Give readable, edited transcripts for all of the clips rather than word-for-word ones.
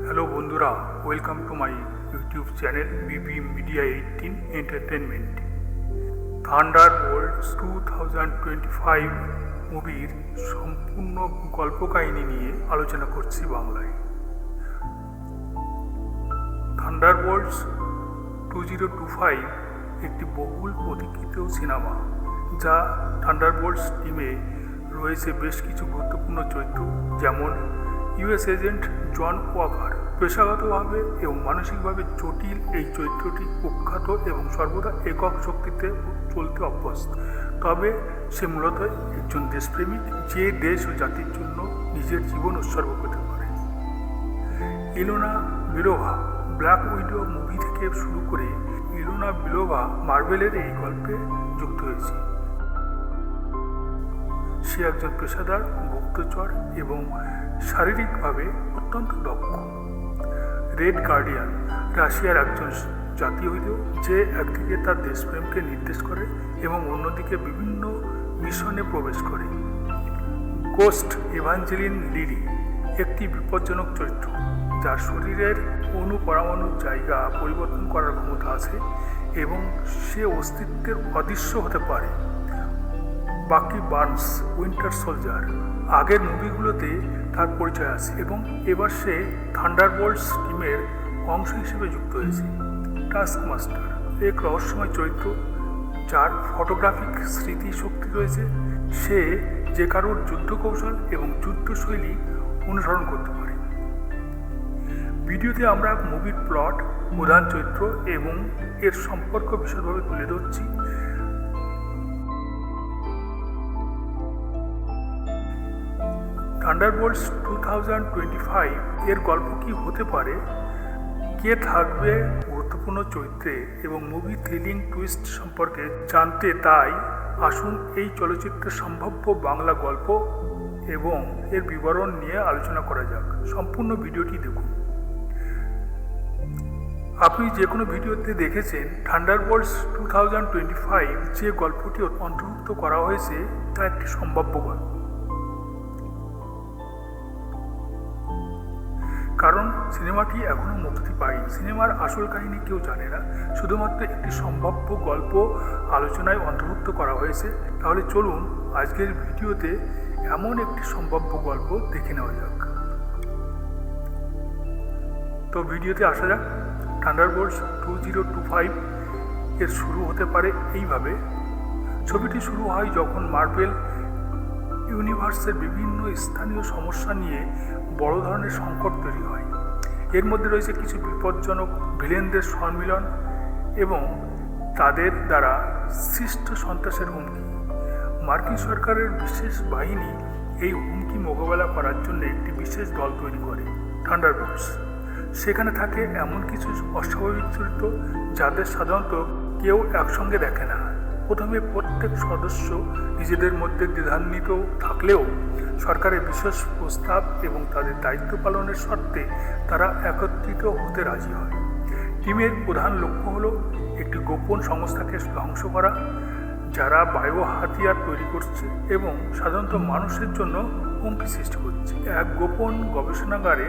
Hello বন্ধুরা, welcome to my YouTube channel Bibi media 18 entertainment. Thunderbolts 2025 মুভির সম্পূর্ণ গল্প কাহিনী নিয়ে আলোচনা করছি বাংলায়। থান্ডারবোল্টস 2025 একটি বহুল প্রতীক্ষিত সিনেমা, যা থান্ডারবোল্টস টিমে রয়েছে বেশ কিছু গুরুত্বপূর্ণ চরিত্র, যেমন ইউএস এজেন্ট জন ওয়াকার। পেশাগতভাবে এবং মানসিকভাবে জটিল এই চরিত্রটি কুখ্যাত এবং সর্বদা একক শক্তিতে চলতে অভ্যস্ত, তবে সে মূলত একজন দেশপ্রেমিক যে দেশ ও জাতির জন্য নিজের জীবন উৎসর্গ করতে পারে। ইলোনা বেলোভা ব্ল্যাক উইডো মুভি থেকে শুরু করে ইলোনা বেলোভা মার্ভেলের এই গল্পে যুক্ত হয়েছে। সে একজন পেশাদার গুপ্তচর এবং শারীরিকভাবে অত্যন্ত দক্ষ। রেড গার্ডিয়ান রাশিয়ার একজন জাতীয় হইল যে একদিকে তার দেশপ্রেমকে নির্দেশ করে এবং অন্যদিকে বিভিন্ন মিশনে প্রবেশ করে। গোস্ট এভাঞ্জেলিন লিলি একটি বিপজ্জনক চরিত্র, যার শরীরের অণু-পরমাণুর জায়গা পরিবর্তন করার ক্ষমতা আছে এবং সে অস্তিত্বের অদৃশ্য হতে পারে। বাকি বার্নস উইন্টার সোলজার আগের মুভিগুলোতে তার পরিচয় আছে এবং এবার সে থান্ডারবোল্টস টিমের অংশ হিসেবে যুক্ত হয়েছে। টাস্কমাস্টার এক রহস্যময় চরিত্র যার ফটোগ্রাফিক স্মৃতিশক্তি রয়েছে। সে যে কারোর যুদ্ধ কৌশল এবং যুদ্ধশৈলী অনুসরণ করতে পারে। ভিডিওতে আমরা মুভির প্লট, প্রধান চরিত্র এবং এর সম্পর্ক বিশদভাবে তুলে ধরছি। থান্ডারবোল্টস 2025 এর গল্প কি হতে পারে, কে থাকবে গুরুত্বপূর্ণ চরিত্রে এবং মুভি থ্রিলিং টুইস্ট সম্পর্কে জানতে, তাই আসুন এই চলচ্চিত্রের সম্ভাব্য বাংলা গল্প এবং এর বিবরণ নিয়ে আলোচনা করা যাক। সম্পূর্ণ ভিডিওটি দেখুন। আপনি যে কোনো ভিডিওতে দেখেছেন থান্ডারবোল্টস 2025 যে গল্পটি অন্তর্ভুক্ত করা হয়েছে তা একটি সম্ভাব্য গল্প, কারণ সিনেমাটি এখনও মুক্তি পায়নি। সিনেমার আসল কাহিনী কেউ জানে না, শুধুমাত্র একটি সম্ভাব্য গল্প আলোচনায় অন্তর্ভুক্ত করা হয়েছে। তাহলে চলুন আজকের ভিডিওতে এমন একটি সম্ভাব্য গল্প দেখে নেওয়া যাক। তো ভিডিওতে আসা যাক। থান্ডারবোল্টস 2025 এর শুরু হতে পারে এইভাবে। ছবিটি শুরু হয় যখন মার্ভেল ইউনিভার্সের বিভিন্ন স্থানীয় সমস্যা নিয়ে বড় ধরনের সংকট তৈরি হয়। এর মধ্যে রয়েছে কিছু বিপজ্জনক ভিলেনদের সম্মিলন এবং তাদের দ্বারা সৃষ্ট সন্ত্রাসের হুমকি। মার্কিন সরকারের বিশেষ বাহিনী এই হুমকি মোকাবেলা করার জন্য একটি বিশেষ দল তৈরি করে, থান্ডারবোল্টস। সেখানে থাকে এমন কিছু অস্বাভাবিক চরিত্র যাদের সাধারণত কেউ একসঙ্গে দেখে না। প্রথমে প্রত্যেক সদস্য নিজেদের মধ্যে দ্বিধান্বিত থাকলেও সরকারের বিশেষ প্রস্তাব এবং তাদের দায়িত্ব পালনের শর্তে তারা একত্রিত হতে রাজি হয়। টিমের প্রধান লক্ষ্য হলো একটি গোপন সংস্থাকে ধ্বংস করা, যারা বায়ো হাতিয়ার তৈরি করছে এবং সাধারণত মানুষের জন্য হুমকি সৃষ্টি করছে। এক গোপন গবেষণাগারে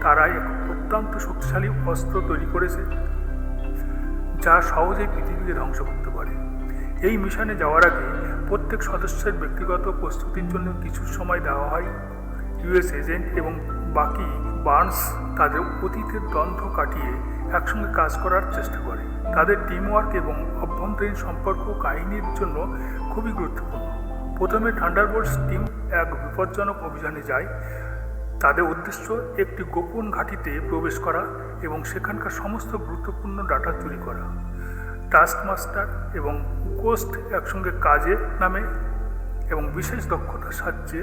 তারা এক অত্যন্ত শক্তিশালী অস্ত্র তৈরি করেছে যা সহজেই পৃথিবীকে ধ্বংস করতে পারে। এই মিশনে যাওয়ার আগে প্রত্যেক সদস্যের ব্যক্তিগত প্রস্তুতির জন্য কিছু সময় দেওয়া হয়। ইউএস এজেন্ট এবং বাকি বার্নস তাদের অতীতের দ্বন্দ্ব কাটিয়ে একসঙ্গে কাজ করার চেষ্টা করে। তাদের টিমওয়ার্ক এবং অভ্যন্তরীণ সম্পর্ক কাহিনীর জন্য খুবই গুরুত্বপূর্ণ। প্রথমে থান্ডারবোল্টস টিম এক বিপজ্জনক অভিযানে যায়। তাদের উদ্দেশ্য একটি গোপন ঘাঁটিতে প্রবেশ করা এবং সেখানকার সমস্ত গুরুত্বপূর্ণ ডাটা চুরি করা। টাস্কমাস্টার এবং গোস্ট একসঙ্গে কাজে নামে এবং বিশেষ দক্ষতার সাহায্যে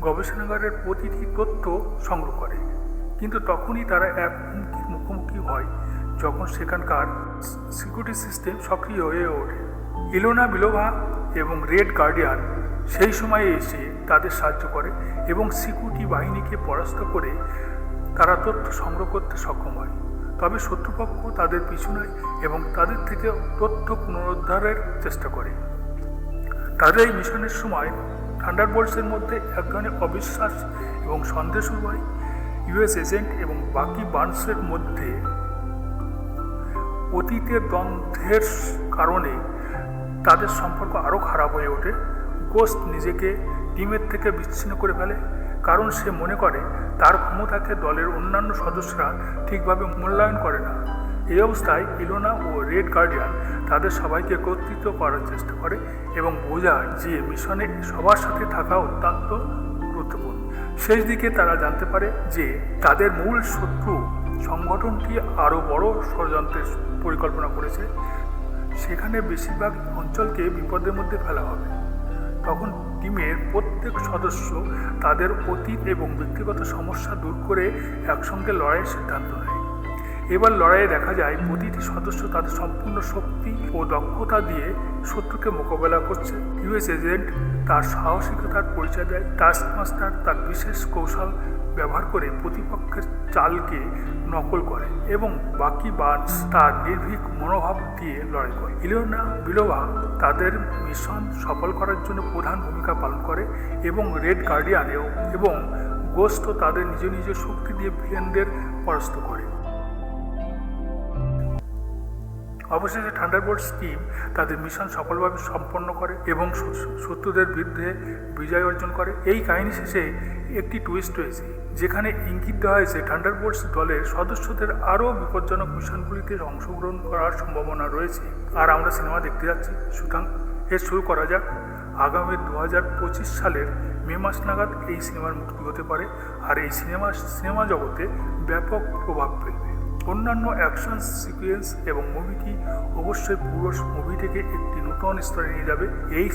গবেষণাগারের প্রতিটি তথ্য সংগ্রহ করে। কিন্তু তখনই তারা এক হুমকির মুখোমুখি হয় যখন সেখানকার সিকিউরিটি সিস্টেম সক্রিয় হয়ে ওঠে। ইলোনা বেলোভা এবং রেড গার্ডিয়ান সেই সময়ে এসে তাদের সাহায্য করে এবং সিকিউরিটি বাহিনীকে পরাস্ত করে তারা তথ্য সংগ্রহ করতে সক্ষম হয়। তবে শত্রুপক্ষ তাদের পিছু নেয় এবং তাদের থেকে তথ্য পুনরুদ্ধারের চেষ্টা করে। তাদের এই মিশনের সময় থান্ডারবোল্টসের মধ্যে এক ধরনের অবিশ্বাস এবং সন্দেহ শুরু হয়। ইউএস এজেন্ট এবং বাকি বার্নসের মধ্যে অতীতের দ্বন্দ্বের কারণে তাদের সম্পর্ক আরও খারাপ হয়ে ওঠে। গোস্ট নিজেকে টিমের থেকে বিচ্ছিন্ন করে ফেলে, কারণ সে মনে করে তার ক্ষমতাকে দলের অন্যান্য সদস্যরা ঠিকভাবে মূল্যায়ন করে না। এই অবস্থায় ইলোনা ও রেড গার্ডিয়ান তাদের সবাইকে একত্রিত করার চেষ্টা করে এবং বোঝায় যে মিশনে সবার সাথে থাকা অত্যন্ত গুরুত্বপূর্ণ। শেষ দিকে তারা জানতে পারে যে তাদের মূল শত্রু সংগঠনটি আরও বড় ষড়যন্ত্রের পরিকল্পনা করেছে, সেখানে বেশিরভাগ অঞ্চলকে বিপদের মধ্যে ফেলা হবে। তখন টিমের প্রত্যেক সদস্য তাদের অতীত এবং ব্যক্তিগত সমস্যা দূর করে একসঙ্গে লড়াইয়ের সিদ্ধান্ত নেয়। এবার লড়াইয়ে দেখা যায় প্রতিটি সদস্য তাদের সম্পূর্ণ শক্তি ও দক্ষতা দিয়ে শত্রুকে মোকাবেলা করছে। ইউএস এজেন্ট তার সাহসিকতার পরিচয় দেয়, টাস্কমাস্টার তার বিশেষ কৌশল ব্যবহার করে প্রতিপক্ষের চালকে নকল করে এবং বাকি বার্নস তার নির্ভীক মনোভাব দিয়ে লড়াই করে। ইলোনা বিলোভা তাদের মিশন সফল করার জন্য প্রধান ভূমিকা পালন করে এবং রেড গার্ডিয়ান এবং গোস্ট তাদের নিজ নিজ শক্তি দিয়ে ভিলেনদের পরাস্ত করে। অবশেষে থান্ডারবোল্টস টিম তাদের মিশন সফলভাবে সম্পন্ন করে এবং শত্রুদের বিরুদ্ধে বিজয় অর্জন করে। এই কাহিনী শেষে একটি টুইস্ট রয়েছে, যেখানে ইঙ্গিত দেওয়া হয়েছে থান্ডারবোল্টস দলের সদস্যদের আরও বিপজ্জনক মিশনগুলিতে অংশগ্রহণ করার সম্ভাবনা রয়েছে। আর আমরা সিনেমা দেখতে যাচ্ছি, সুতরাং এর শুরু করা যাক। আগামী 2025 সালের মে মাস নাগাদ এই সিনেমার মুক্তি হতে পারে, আর এই সিনেমা জগতে ব্যাপক প্রভাব ফেলবে। অন্যান্য অ্যাকশন সিকোয়েন্স এবং মুভিটি অবশ্যই পুরো মুভিটিকে একটি নতুন স্তরে নিয়ে যাবে। এই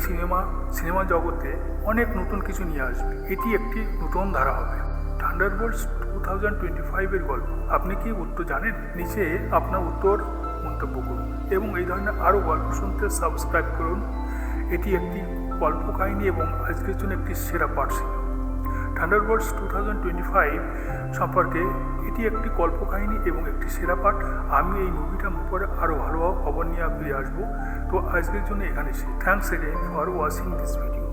সিনেমা জগতে অনেক নতুন কিছু নিয়ে আসবে। এটি একটি নতুন ধারা হবে। থান্ডারবোল্টস 2025 এর গল্প। আপনি কি উত্তর জানেন? নিচে আপনার উত্তর মন্তব্য করুন এবং এই ধরনের আরও গল্প শুনতে সাবস্ক্রাইব করুন। এটি একটি গল্প কাহিনী এবং আজকের জন্য একটি সেরা পাঠ ছিল। থান্ডারবোল্টস 2025 সম্পর্কে এটি একটি গল্প কাহিনী এবং একটি সেরা পাঠ। আমি এই মুভিটার উপরে আরও ভালোভাবে খবর নিয়ে ফিরে আসবো। তো আজকের জন্য এখানে thanks again for watching this video.